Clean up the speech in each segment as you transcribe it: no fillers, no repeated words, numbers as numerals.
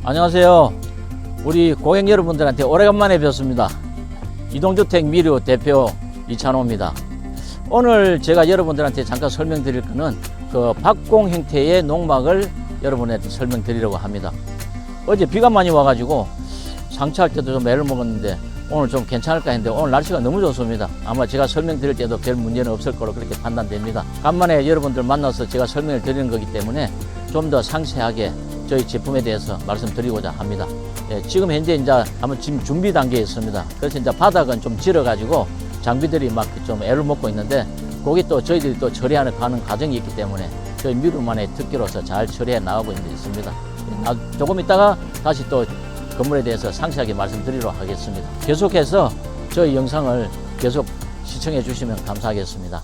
안녕하세요. 우리 고객 여러분들한테 오래간만에 뵙습니다. 이동주택 미르 대표 이찬호입니다. 오늘 제가 여러분들한테 잠깐 설명드릴 거는 그 박공 형태의 농막을 여러분한테 설명드리려고 합니다. 어제 비가 많이 와가지고 상차할 때도 좀 애를 먹었는데 오늘 좀 괜찮을까 했는데 오늘 날씨가 너무 좋습니다. 아마 제가 설명드릴 때도 별 문제는 없을 거로 그렇게 판단됩니다. 간만에 여러분들 만나서 제가 설명을 드리는 거기 때문에 좀 더 상세하게 저희 제품에 대해서 말씀드리고자 합니다. 예, 지금 현재 이제 한번 지금 준비 단계에 있습니다. 그래서 이제 바닥은 좀 질어가지고 장비들이 막 좀 애를 먹고 있는데 거기 또 저희들이 또 처리하는 과정이 있기 때문에 저희 미루만의 특기로서 잘 처리해 나가고 있습니다. 조금 있다가 다시 또 건물에 대해서 상세하게 말씀드리도록 하겠습니다. 계속해서 저희 영상을 계속 시청해 주시면 감사하겠습니다.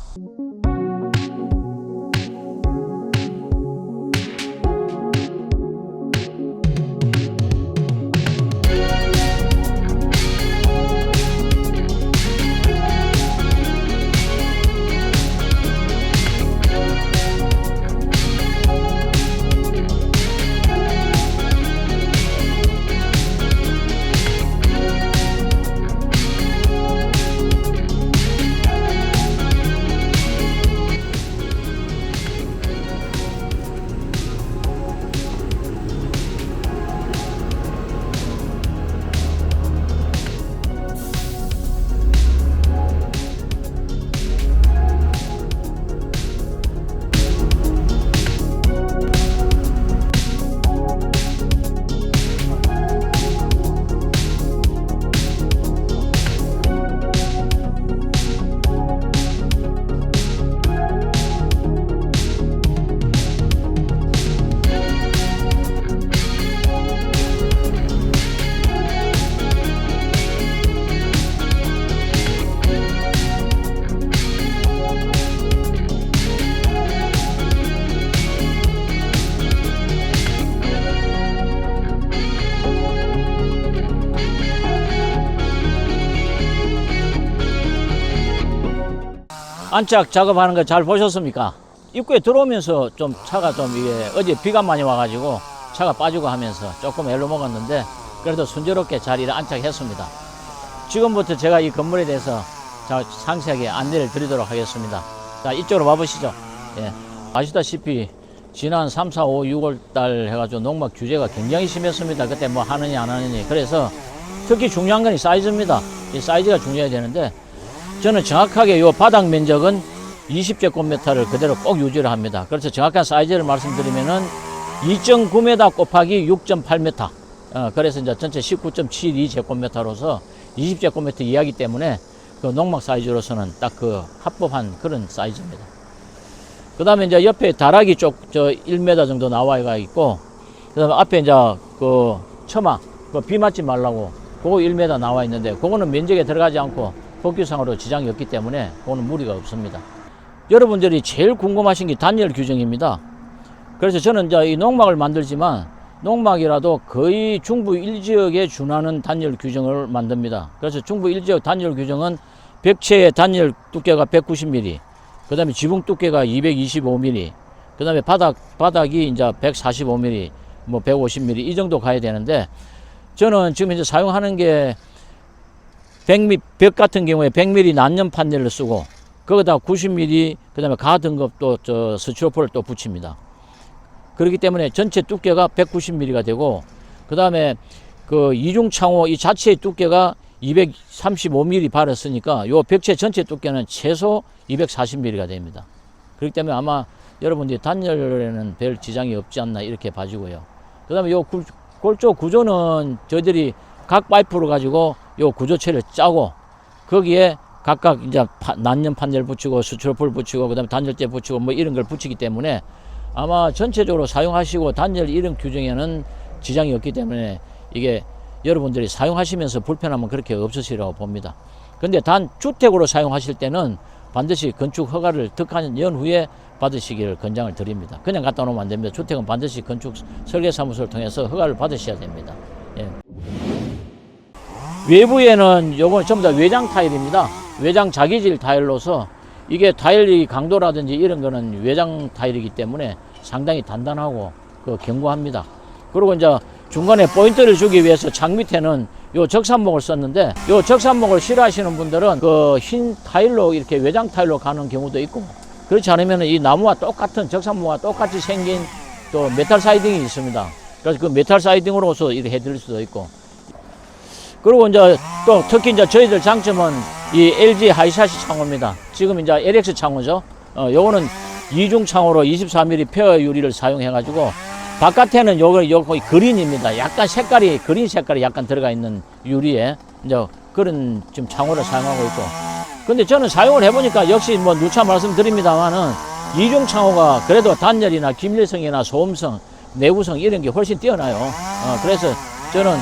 안착 작업하는 거 잘 보셨습니까? 입구에 들어오면서 좀 차가 좀 이게 어제 비가 많이 와가지고 차가 빠지고 하면서 조금 애를 먹었는데 그래도 순조롭게 잘 안착했습니다. 지금부터 제가 이 건물에 대해서 상세하게 안내를 드리도록 하겠습니다. 자, 이쪽으로 와보시죠. 예. 아시다시피 지난 3, 4, 5, 6월 달 해가지고 농막 규제가 굉장히 심했습니다. 그때 뭐 하느니 안 하느니. 그래서 특히 중요한 건 이 사이즈입니다. 이 사이즈가 중요해야 되는데 저는 정확하게 요 바닥 면적은 20제곱미터를 그대로 꼭 유지를 합니다. 그래서 정확한 사이즈를 말씀드리면은 2.9m 곱하기 6.8m. 그래서 이제 전체 19.72제곱미터로서 20제곱미터 이하이기 때문에 그 농막 사이즈로서는 딱 그 합법한 그런 사이즈입니다. 그 다음에 이제 옆에 다락이 저 1m 정도 나와 있고, 그 다음에 앞에 이제 그 처마, 그 비 맞지 말라고 그거 1m 나와 있는데, 그거는 면적에 들어가지 않고 법규상으로 지장이 없기 때문에 그거는 무리가 없습니다. 여러분들이 제일 궁금하신 게 단열 규정입니다. 그래서 저는 이제 이 농막을 만들지만 농막이라도 거의 중부 1지역에 준하는 단열 규정을 만듭니다. 그래서 중부 1지역 단열 규정은 벽체의 단열 두께가 190mm, 그 다음에 지붕 두께가 225mm, 그 다음에 바닥이 이제 145mm, 뭐 150mm 이 정도 가야 되는데, 저는 지금 이제 사용하는 게 100mm, 벽 같은 경우에 100mm 난연 판넬을 쓰고, 거기다 90mm, 그 다음에 가 등급도 스티로폴을 또 붙입니다. 그렇기 때문에 전체 두께가 190mm가 되고, 그 다음에 그 이중창호 이 자체의 두께가 235mm 발랐으니까 요 벽체 전체 두께는 최소 240mm가 됩니다. 그렇기 때문에 아마 여러분들이 단열에는 별 지장이 없지 않나 이렇게 봐지고요. 그 다음에 요 골조 구조는 저희들이 각 파이프로 가지고 요 구조체를 짜고 거기에 각각 이제 난연 판넬 붙이고 스티로폴 붙이고 그다음에 단열재 붙이고 뭐 이런 걸 붙이기 때문에 아마 전체적으로 사용하시고 단열 이런 규정에는 지장이 없기 때문에 이게 여러분들이 사용하시면서 불편함은 그렇게 없으시라고 봅니다. 근데 단 주택으로 사용하실 때는 반드시 건축 허가를 득한 연후에 받으시기를 권장을 드립니다. 그냥 갖다 놓으면 안 됩니다. 주택은 반드시 건축 설계사무소를 통해서 허가를 받으셔야 됩니다. 예. 외부에는 요건 전부 다 외장 타일입니다. 외장 자기질 타일로서 이게 타일의 강도라든지 이런 거는 외장 타일이기 때문에 상당히 단단하고 견고합니다. 그리고 이제 중간에 포인트를 주기 위해서 창 밑에는 요 적산목을 썼는데, 요 적산목을 싫어하시는 분들은 그 흰 타일로 이렇게 외장 타일로 가는 경우도 있고, 그렇지 않으면 이 나무와 똑같은 적산목과 똑같이 생긴 또 메탈 사이딩이 있습니다. 그래서 그 메탈 사이딩으로서 이렇게 해드릴 수도 있고. 그리고 이제 또 특히 이제 저희들 장점은 이 LG 하이샤시 창호입니다. 지금 이제 LX 창호죠. 요거는 이중 창호로 24mm 페어 유리를 사용해 가지고, 바깥에는 요거 그린입니다. 약간 색깔이 그린 색깔이 약간 들어가 있는 유리에 이제 그런 지금 창호를 사용하고 있고. 근데 저는 사용을 해보니까 역시 뭐 누차 말씀드립니다만은 이중 창호가 그래도 단열이나 김일성이나 소음성, 내구성 이런 게 훨씬 뛰어나요. 그래서 저는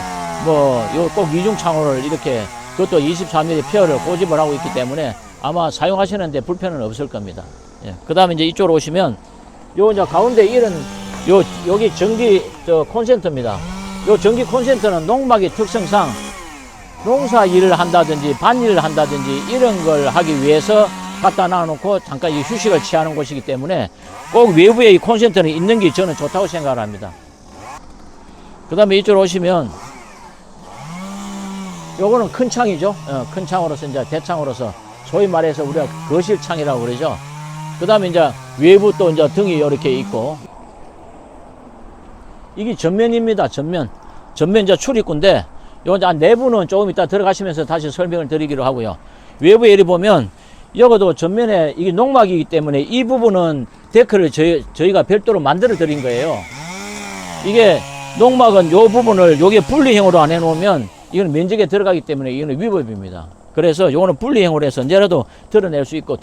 뭐 요 꼭 이중 창호를 이렇게, 그것도 24mm 페어를 고집을 하고 있기 때문에 아마 사용하시는데 불편은 없을 겁니다. 예. 그 다음에 이제 이쪽으로 오시면 요 이제 가운데 이런 여기 전기 콘센트입니다. 요 전기 콘센트는 농막의 특성상 농사 일을 한다든지 밭일을 한다든지 이런 걸 하기 위해서 갖다 놔놓고 잠깐 이 휴식을 취하는 곳이기 때문에 꼭 외부에 이 콘센트는 있는 게 저는 좋다고 생각을 합니다. 그 다음에 이쪽으로 오시면 요거는 큰 창이죠. 큰 창으로서 이제 대창으로서 소위 말해서 우리가 거실창이라고 그러죠. 그 다음에 이제 외부 또 이제 등이 이렇게 있고, 이게 전면입니다. 전면 이제 출입구인데, 요 이제 내부는 조금 이따 들어가시면서 다시 설명을 드리기로 하고요. 외부에 이리 보면 여기도 전면에 이게 농막이기 때문에 이 부분은 데크를 저희가 별도로 만들어 드린 거예요. 이게 농막은 요 부분을 요게 분리형으로 안 해놓으면 이건 면적에 들어가기 때문에 이거는 위법입니다. 그래서 요거는 분리형으로 해서 언제라도 드러낼 수 있고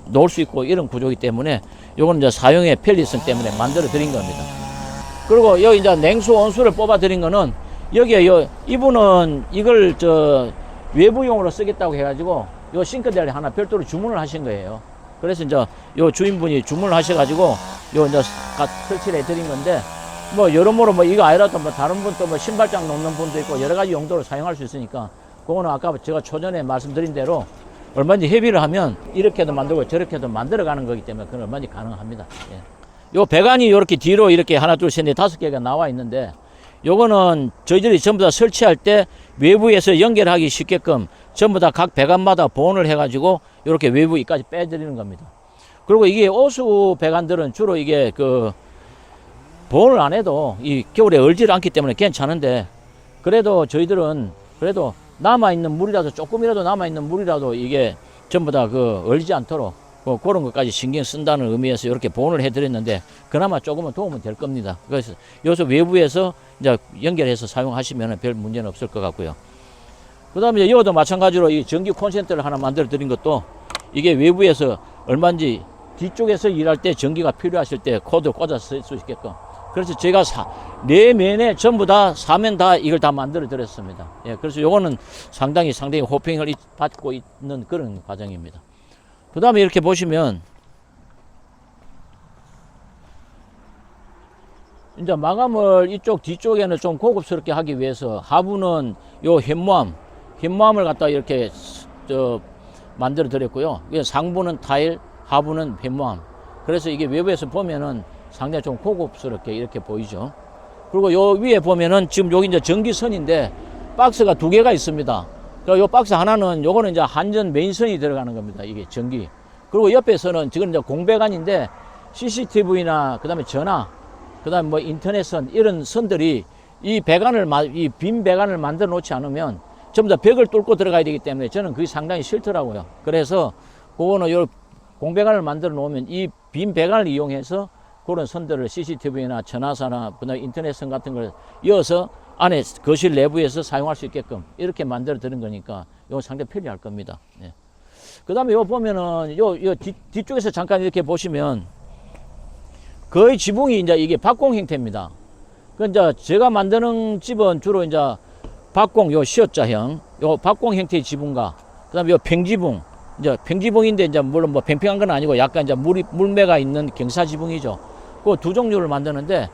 놓을 수 있고 이런 구조이기 때문에 요거는 이제 사용의 편리성 때문에 만들어 드린 겁니다. 그리고 여기 이제 냉수 온수를 뽑아 드린 거는 여기에 이분은 이걸 외부용으로 쓰겠다고 해가지고 요 싱크대를 하나 별도로 주문을 하신 거예요. 그래서 이제 요 주인분이 주문을 하셔가지고 요 이제 설치를 해드린 건데, 뭐 여러모로 뭐 이거 아니라도 뭐 다른 분 또 뭐 신발장 놓는 분도 있고 여러 가지 용도로 사용할 수 있으니까, 그거는 아까 제가 초전에 말씀드린 대로 얼마든지 협의를 하면 이렇게도 만들고 저렇게도 만들어 가는 거기 때문에 그건 얼마든지 가능합니다. 예. 요 배관이 이렇게 뒤로 이렇게 하나 둘 셋 넷 다섯 개가 나와 있는데, 요거는 저희들이 전부 다 설치할 때 외부에서 연결하기 쉽게끔 전부 다 각 배관마다 보온을 해가지고 이렇게 외부 위까지 빼드리는 겁니다. 그리고 이게 오수 배관들은 주로 이게 보온을 안 해도 이 겨울에 얼지를 않기 때문에 괜찮은데, 그래도 저희들은 그래도 남아있는 물이라도 조금이라도 남아있는 물이라도 이게 전부 다 얼지 않도록 그런 것까지 신경 쓴다는 의미에서 이렇게 보온을 해드렸는데, 그나마 조금은 도움은 될 겁니다. 그래서 여기서 외부에서 이제 연결해서 사용하시면 별 문제는 없을 것 같고요. 그 다음에 여기도 마찬가지로 이 전기 콘센트를 하나 만들어 드린 것도, 이게 외부에서 얼마인지 뒤쪽에서 일할 때 전기가 필요하실 때 코드 꽂아서 쓸 수 있게끔, 그래서 제가 네 면에 전부 다 4면 다 이걸 다 만들어 드렸습니다. 예, 그래서 요거는 상당히 호평을 받고 있는 그런 과정입니다. 그 다음에 이렇게 보시면 이제 마감을 이쪽 뒤쪽에는 좀 고급스럽게 하기 위해서 하부는 요 현무암을 갖다 이렇게 만들어 드렸고요. 상부는 타일, 하부는 현무암. 그래서 이게 외부에서 보면은 상당히 좀 고급스럽게 이렇게 보이죠. 그리고 요 위에 보면은 지금 여기 이제 전기선인데 박스가 두 개가 있습니다. 요 박스 하나는 요거는 이제 한전 메인선이 들어가는 겁니다. 이게 전기. 그리고 옆에서는 지금 이제 공배관인데 CCTV나 그다음에 전화, 그다음에 뭐 인터넷선 이런 선들이 이 빈 배관을 만들어 놓지 않으면 전부 다 벽을 뚫고 들어가야 되기 때문에 저는 그게 상당히 싫더라고요. 그래서 그거는 요 공배관을 만들어 놓으면 이 빈 배관을 이용해서 그런 선들을 CCTV나 전화사나 그다음에 인터넷선 같은 걸 이어서 안에 거실 내부에서 사용할 수 있게끔 이렇게 만들어 드린 거니까 이거 상당히 편리할 겁니다. 예. 그 다음에 요 보면은 요 뒤쪽에서 잠깐 이렇게 보시면 거의 지붕이 이제 이게 박공 형태입니다. 그 이제 제가 만드는 집은 주로 이제 박공 요 시옷자형 요 박공 형태의 지붕과 그다음에 요 평지붕, 이제 평지붕인데 이제 물론 뭐 팽팽한 건 아니고 약간 이제 물매가 있는 경사 지붕이죠. 그 두 종류를 만드는데,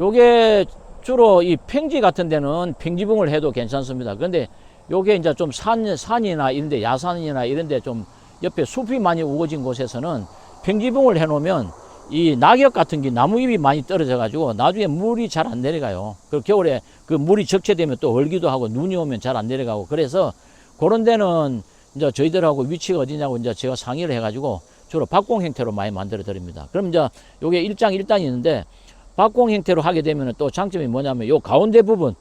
요게 주로 이 평지 같은 데는 평지붕을 해도 괜찮습니다. 그런데 요게 이제 좀 산이나 이런데 야산이나 이런데 좀 옆에 숲이 많이 우거진 곳에서는 평지붕을 해 놓으면 이 낙엽 같은 게 나무 잎이 많이 떨어져 가지고 나중에 물이 잘 안 내려가요. 그 겨울에 그 물이 적체되면 또 얼기도 하고 눈이 오면 잘 안 내려가고, 그래서 그런 데는 이제 저희들하고 위치가 어디냐고 이제 제가 상의를 해가지고 주로 박공 형태로 많이 만들어 드립니다. 그럼 이제 요게 1장 1단이 있는데, 박공 형태로 하게 되면 또 장점이 뭐냐면 요 가운데 부분,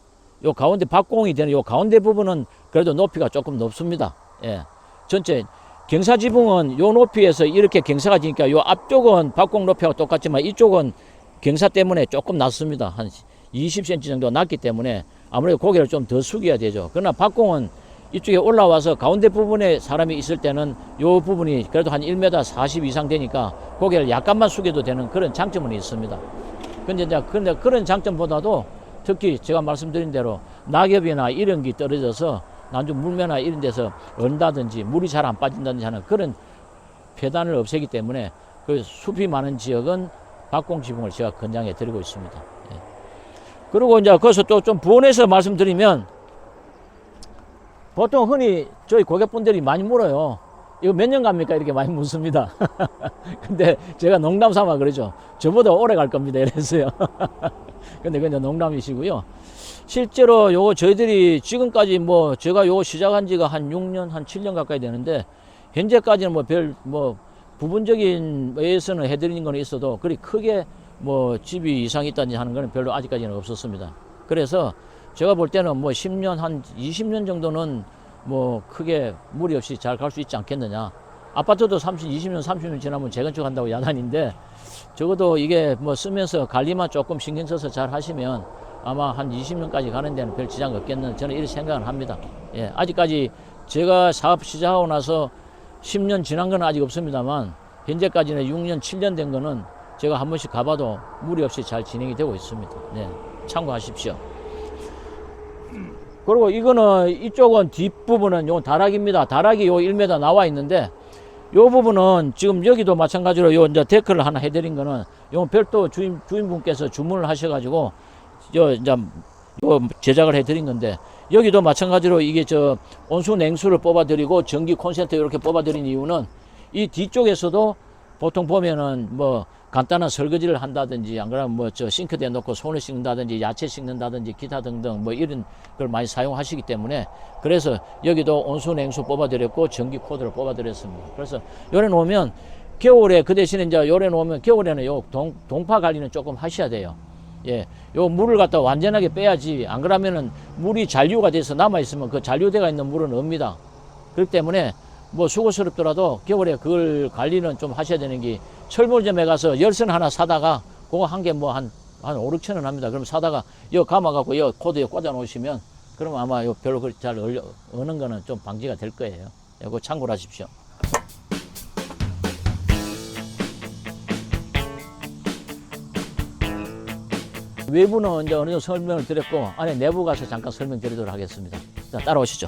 요 가운데 박공이 되는 요 가운데 부분은 그래도 높이가 조금 높습니다. 예. 전체 경사지붕은 요 높이에서 이렇게 경사가 지니까 요 앞쪽은 박공 높이하고 똑같지만 이쪽은 경사 때문에 조금 낮습니다. 한 20cm 정도 낮기 때문에 아무래도 고개를 좀 더 숙여야 되죠. 그러나 박공은 이쪽에 올라와서 가운데 부분에 사람이 있을 때는 요 부분이 그래도 한 1m 40 이상 되니까 고개를 약간만 숙여도 되는 그런 장점은 있습니다. 근데 그런 장점보다도 특히 제가 말씀드린 대로 낙엽이나 이런 게 떨어져서 나중 물매나 이런 데서 얼다든지 물이 잘 안 빠진다든지 하는 그런 폐단을 없애기 때문에 그 숲이 많은 지역은 박공 지붕을 제가 권장해 드리고 있습니다. 예. 그리고 이제 거기서 또 좀 부원해서 말씀드리면, 보통 흔히 저희 고객분들이 많이 물어요. 이거 몇 년 갑니까? 이렇게 많이 묻습니다. 근데 제가 농담 삼아 그러죠. 저보다 오래 갈 겁니다. 이랬어요. 근데 그냥 농담이시고요. 실제로 요거 저희들이 지금까지 뭐 제가 요거 시작한 지가 한 6년, 한 7년 가까이 되는데, 현재까지는 뭐 부분적인 외에서는 해드리는 거는 있어도 그리 크게 뭐 집이 이상이 있다든지 하는 거는 별로 아직까지는 없었습니다. 그래서 제가 볼 때는 뭐 10년, 한 20년 정도는 뭐 크게 무리 없이 잘 갈 수 있지 않겠느냐. 아파트도 20년, 30년 지나면 재건축한다고 야단인데, 적어도 이게 뭐 쓰면서 관리만 조금 신경 써서 잘 하시면 아마 한 20년까지 가는 데는 별 지장 없겠는, 저는 이렇게 생각을 합니다. 예, 아직까지 제가 사업 시작하고 나서 10년 지난 건 아직 없습니다만, 현재까지는 6년, 7년 된 거는 제가 한 번씩 가봐도 무리 없이 잘 진행이 되고 있습니다. 네, 참고하십시오. 그리고 이거는, 이쪽은 뒷부분은 요 다락입니다. 다락이 요 1m 나와 있는데, 요 부분은 지금 여기도 마찬가지로 요 이제 데크를 하나 해드린 거는 요 별도 주인분께서 주문을 하셔가지고 이제 요 제작을 해드린 건데, 여기도 마찬가지로 이게 저 온수 냉수를 뽑아드리고 전기 콘센트 이렇게 뽑아드린 이유는, 이 뒤쪽에서도 보통 보면은 뭐 간단한 설거지를 한다든지, 안 그러면 뭐 저 싱크대에 놓고 손을 씻는다든지 야채 씻는다든지 기타 등등 뭐 이런 걸 많이 사용하시기 때문에, 그래서 여기도 온수 냉수 뽑아드렸고 전기 코드를 뽑아드렸습니다. 그래서 요래 놓으면 겨울에, 그 대신에 이제 요래 놓으면 겨울에는 요 동파 관리는 조금 하셔야 돼요. 예, 요 물을 갖다 완전하게 빼야지, 안 그러면은 물이 잔류가 돼서 남아있으면 그 잔류대가 있는 물은 없니다. 그렇기 때문에 뭐 수고스럽더라도 겨울에 그걸 관리는 좀 하셔야 되는 게, 철물점에 가서 열선 하나 사다가 그거 한 개 뭐 한 5, 6천 원 합니다. 그럼 사다가 여 감아갖고 여 코드에 꽂아 놓으시면, 그럼 아마 요 별로 잘 어는 거는 좀 방지가 될 거예요. 이거 참고를 하십시오. 외부는 이제 어느 정도 설명을 드렸고, 안에 내부 가서 잠깐 설명드리도록 하겠습니다. 자, 따라오시죠.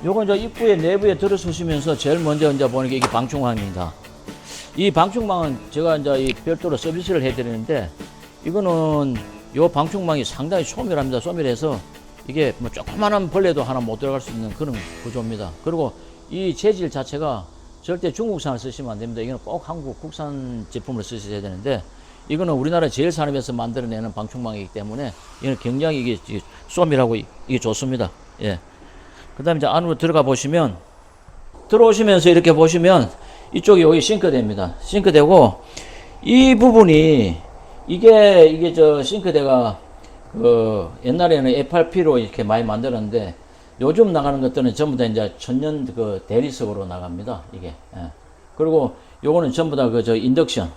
요건 이제 입구에 내부에 들어서시면서 제일 먼저 이제 보는 게 이게 방충망입니다. 이 방충망은 제가 이제 이 별도로 서비스를 해드리는데, 이거는 요 방충망이 상당히 소밀합니다. 소밀해서 이게 뭐 조그만한 벌레도 하나 못 들어갈 수 있는 그런 구조입니다. 그리고 이 재질 자체가 절대 중국산을 쓰시면 안 됩니다. 이거는 꼭 한국 국산 제품을 쓰셔야 되는데, 이거는 우리나라 제일 산업에서 만들어내는 방충망이기 때문에 이거는 굉장히 이게 소밀하고 이게 좋습니다. 예. 그 다음에 이제 안으로 들어가 보시면, 들어오시면서 이렇게 보시면 이쪽이 여기 싱크대입니다. 싱크대고, 이 부분이 이게 저 싱크대가 그 옛날에는 FRP로 이렇게 많이 만들었는데, 요즘 나가는 것들은 전부 다 이제 천연 그 대리석으로 나갑니다. 이게. 예. 그리고 요거는 전부 다 그 저 인덕션.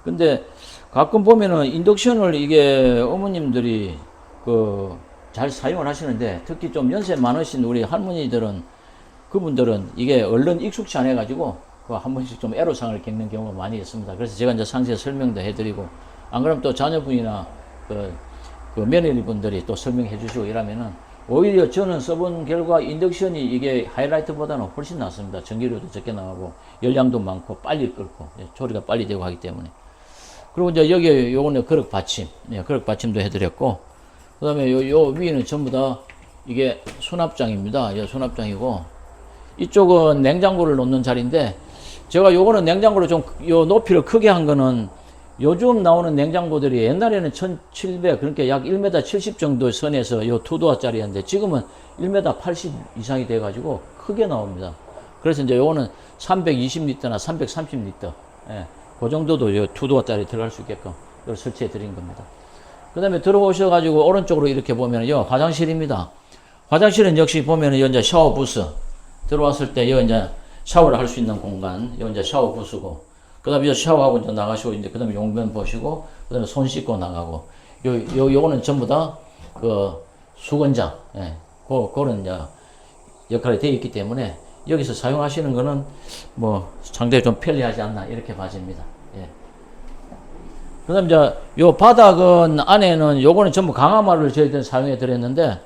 근데 가끔 보면은 인덕션을 이게 어머님들이 그 잘 사용을 하시는데, 특히 좀 연세 많으신 우리 할머니들은, 그분들은 이게 얼른 익숙치 않아 가지고 한 번씩 좀 애로사항을 겪는 경우가 많이 있습니다. 그래서 제가 이제 상세 설명도 해드리고, 안 그러면 또 자녀분이나 그 며느리분들이 또 설명해 주시고 이러면은 오히려 저는 써본 결과 인덕션이 이게 하이라이트보다는 훨씬 낫습니다. 전기료도 적게 나가고 열량도 많고 빨리 끓고 조리가 빨리 되고 하기 때문에. 그리고 이제 여기 요거는 그릇 받침, 그릇 받침도 해드렸고, 그 다음에 요 위에는 전부 다 이게 수납장입니다. 수납장이고, 이쪽은 냉장고를 놓는 자리인데, 제가 요거는 냉장고를 좀 요 높이를 크게 한 거는 요즘 나오는 냉장고들이 옛날에는 1700, 그러니까 약 1m 70 정도 선에서 요 2도어짜리였는데 지금은 1m 80 이상이 돼가지고 크게 나옵니다. 그래서 이제 요거는 320L나 330L, 그 정도도 요 2도어짜리 들어갈 수 있게끔 이걸 설치해 드린 겁니다. 그 다음에 들어오셔가지고 오른쪽으로 이렇게 보면 요 화장실입니다. 화장실은 역시 보면은 이제 샤워 부스. 들어왔을 때 요 이제 샤워를 할 수 있는 공간, 요 이제 샤워 부스고, 그 다음에 샤워하고 이제 나가시고, 이제 그 다음에 용변 보시고, 그 다음에 손 씻고 나가고, 요거는 전부 다 그 수건장, 그런 이제 역할이 되어 있기 때문에 여기서 사용하시는 거는 뭐 상당히 좀 편리하지 않나 이렇게 봐집니다. 그 다음에 이제 요 바닥은 안에는 요거는 전부 강화마루를 저희들은 사용해 드렸는데,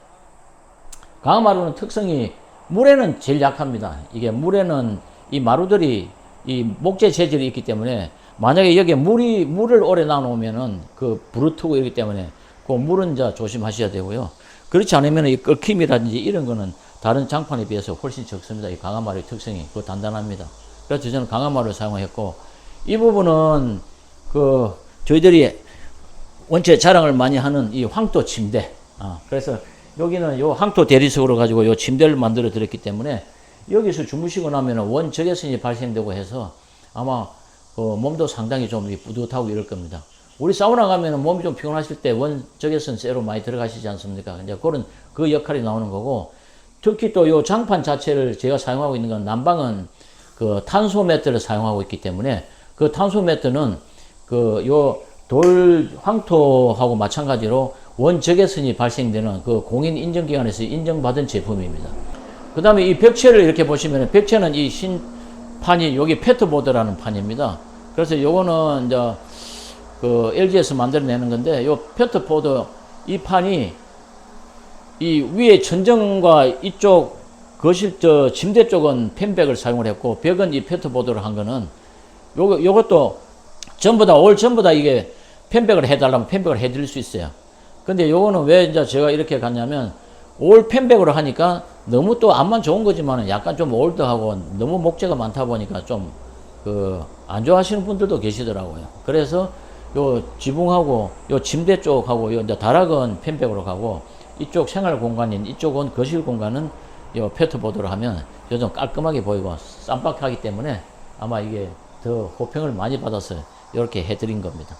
강화마루는 특성이 물에는 제일 약합니다. 이게 물에는 이 마루들이 이 목재 재질이 있기 때문에 만약에 여기에 물을 오래 놔놓으면은 그 불을 트고 이기 때문에 그 물은 이제 조심하셔야 되고요. 그렇지 않으면 이 끓김이라든지 이런 거는 다른 장판에 비해서 훨씬 적습니다. 이 강화마루의 특성이 그 단단합니다. 그래서 저는 강화마루를 사용했고, 이 부분은 그 저희들이 원체 자랑을 많이 하는 이 황토 침대. 그래서 여기는 요 황토 대리석으로 가지고 요 침대를 만들어 드렸기 때문에 여기서 주무시고 나면 원 적외선이 발생되고 해서 아마 몸도 상당히 좀 뿌듯하고 이럴 겁니다. 우리 사우나 가면 몸이 좀 피곤하실 때 원 적외선 쇠로 많이 들어가시지 않습니까? 이제 그런 그 역할이 나오는 거고, 특히 또 요 장판 자체를 제가 사용하고 있는 건 난방은 그 탄소 매트를 사용하고 있기 때문에 그 탄소 매트는 그 요 돌 황토하고 마찬가지로 원 적외선이 발생되는 그 공인 인증기관에서 인정받은 제품입니다. 그 다음에 이 벽체를 이렇게 보시면, 벽체는 이 판이 여기 페트보드라는 판입니다. 그래서 요거는 이제 그 LG에서 만들어내는 건데, 요 페트보드 이 판이 이 위에 천정과 이쪽 거실 침대 쪽은 펜백을 사용을 했고, 벽은 이 페트보드로 한 거는 요것도 전부 다 이게 펜백을 해달라면 펜백을 해드릴 수 있어요. 근데 요거는 왜 이제 제가 이렇게 갔냐면, 올 펜백으로 하니까 너무 또 앞만 좋은 거지만 약간 좀 올드하고 너무 목재가 많다 보니까 좀 안 좋아하시는 분들도 계시더라고요. 그래서 요 지붕하고 요 침대 쪽하고 요 이제 다락은 펜백으로 가고, 이쪽 생활 공간인 이쪽은 거실 공간은 요 페트보드로 하면 좀 깔끔하게 보이고 쌈박하기 때문에 아마 이게 더 호평을 많이 받아서 이렇게 해드린 겁니다.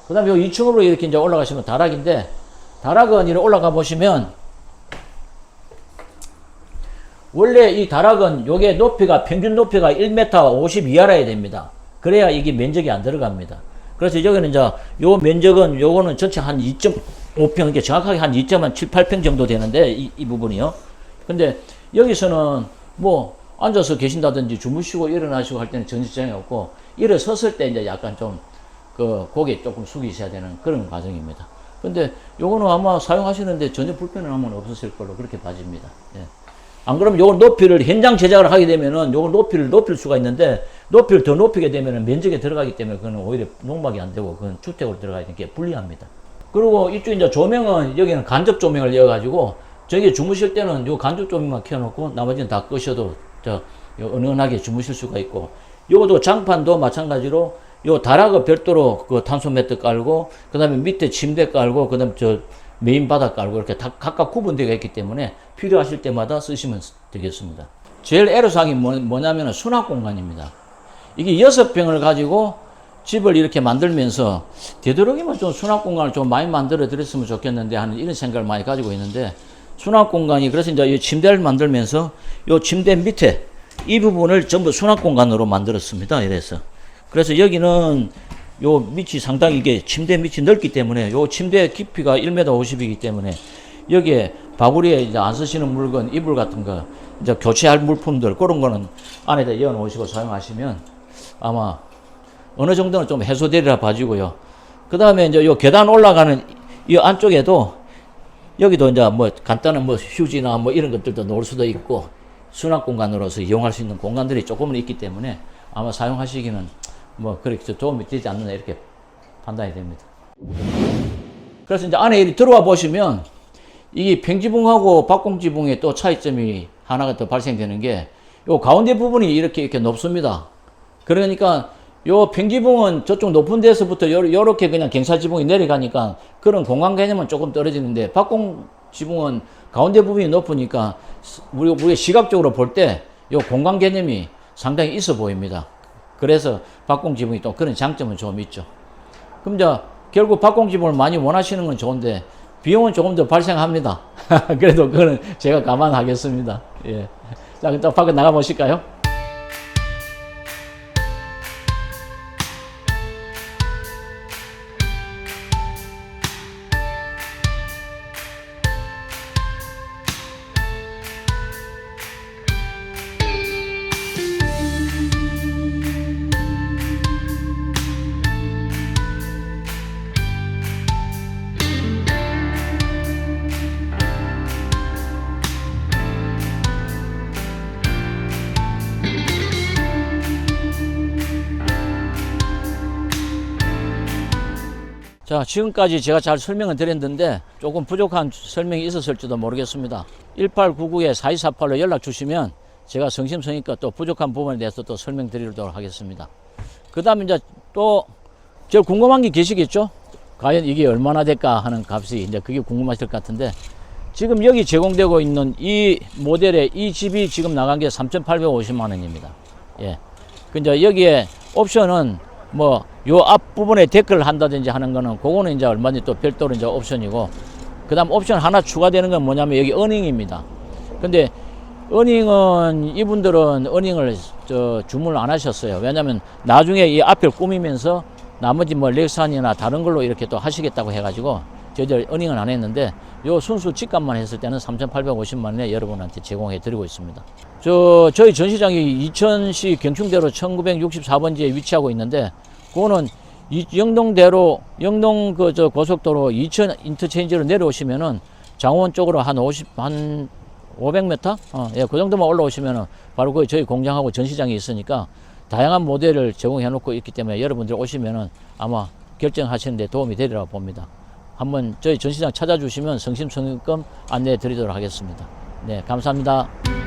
그 다음에 요 2층으로 이렇게 이제 올라가시면 다락인데, 다락은 이렇게 올라가 보시면 원래 이 다락은 요게 높이가 평균 높이가 1m 50 이하라야 됩니다. 그래야 이게 면적이 안 들어갑니다. 그래서 여기는 이제 요 면적은 요거는 전체 한 2.5평, 이게 정확하게 한 2.78평 정도 되는데 이 부분이요. 근데 여기서는 뭐 앉아서 계신다든지 주무시고 일어나시고 할 때는 전혀 지장이 없고, 일어섰을 때 이제 약간 좀 그 고개 조금 숙이셔야 되는 그런 과정입니다. 근데 요거는 아마 사용하시는데 전혀 불편함은 없으실 걸로 그렇게 봐집니다. 안 그러면 요걸 높이를 현장 제작을 하게 되면은 요걸 높이를 높일 수가 있는데, 높이를 더 높이게 되면은 면적에 들어가기 때문에 그건 오히려 농막이 안 되고 그건 주택으로 들어가야 되는 게 불리합니다. 그리고 이쪽 이제 조명은 여기는 간접 조명을 이어가지고, 저기 주무실 때는 요 간접 조명만 켜놓고 나머지는 다 끄셔도 은은하게 주무실 수가 있고, 요것도 장판도 마찬가지로 요 다락을 별도로 그 탄소 매트 깔고, 그 다음에 밑에 침대 깔고, 그 다음에 메인 바닥 깔고 이렇게 다 각각 구분되어 있기 때문에 필요하실 때마다 쓰시면 되겠습니다. 제일 애로사항이 뭐냐면 수납 공간입니다. 이게 6평을 가지고 집을 이렇게 만들면서 되도록이면 좀 수납 공간을 좀 많이 만들어 드렸으면 좋겠는데 하는 이런 생각을 많이 가지고 있는데, 수납 공간이, 그래서 이제 이 침대를 만들면서 요 침대 밑에 이 부분을 전부 수납 공간으로 만들었습니다. 이래서. 그래서 여기는 요 밑이 상당히 이게 침대 밑이 넓기 때문에 요 침대 깊이가 1m 50이기 때문에 여기에 바구리에 이제 안 쓰시는 물건, 이불 같은 거, 이제 교체할 물품들, 그런 거는 안에다 이어 놓으시고 사용하시면 아마 어느 정도는 좀 해소되리라 봐지고요. 그 다음에 이제 요 계단 올라가는 이 안쪽에도 여기도 이제 뭐 간단한 뭐 휴지나 뭐 이런 것들도 놓을 수도 있고 수납 공간으로서 이용할 수 있는 공간들이 조금은 있기 때문에 아마 사용하시기는 뭐 그렇게 도움이 되지 않느냐 이렇게 판단이 됩니다. 그래서 이제 안에 이렇게 들어와 보시면 이 평지붕하고 박공지붕의 또 차이점이 하나가 더 발생되는 게 요 가운데 부분이 이렇게 높습니다. 그러니까 요 평지붕은 저쪽 높은 데서부터 요렇게 그냥 경사지붕이 내려가니까 그런 공간 개념은 조금 떨어지는데 박공지붕은 가운데 부분이 높으니까 우리가 시각적으로 볼 때 요 공간 개념이 상당히 있어 보입니다. 그래서 박공지붕이 또 그런 장점은 좀 있죠. 그럼 이제 결국 박공지붕을 많이 원하시는 건 좋은데 비용은 조금 더 발생합니다. 그래도 그거는 제가 감안하겠습니다. 예. 자, 그럼 또 밖에 나가 보실까요? 자, 지금까지 제가 잘 설명을 드렸는데 조금 부족한 설명이 있었을지도 모르겠습니다. 1899-4248로 연락 주시면 제가 성심성의껏 또 부족한 부분에 대해서 또 설명드리도록 하겠습니다. 그 다음에 이제 또 제일 궁금한 게 계시겠죠? 과연 이게 얼마나 될까 하는 값이 이제 그게 궁금하실 것 같은데 지금 여기 제공되고 있는 이 모델의 이 집이 지금 나간 게 3,850만 원입니다. 예. 그 이제 여기에 옵션은 뭐 요 앞부분에 데크를 한다든지 하는 거는 그거는 이제 얼마든지 또 별도로 이제 옵션이고 그다음 옵션 하나 추가되는 건 뭐냐면 여기 어닝입니다. 근데 어닝은 이분들은 어닝을 주문을 안 하셨어요. 왜냐면 나중에 이 앞을 꾸미면서 나머지 뭐 렉산이나 다른 걸로 이렇게 또 하시겠다고 해가지고 저희들 어닝은 안 했는데 요 순수 집값만 했을 때는 3,850만 원에 여러분한테 제공해 드리고 있습니다. 저희 전시장이 이천시 경충대로 1964번지에 위치하고 있는데 그거는 영동대로 영동 고속도로 이천 인터체인지로 내려오시면은 장원 쪽으로 한 500m? 예, 그 정도만 올라오시면은 바로 그 저희 공장하고 전시장이 있으니까 다양한 모델을 제공해 놓고 있기 때문에 여러분들 오시면은 아마 결정하시는 데 도움이 되리라고 봅니다. 한번 저희 전시장 찾아주시면 성심성의껏 안내해 드리도록 하겠습니다. 네, 감사합니다.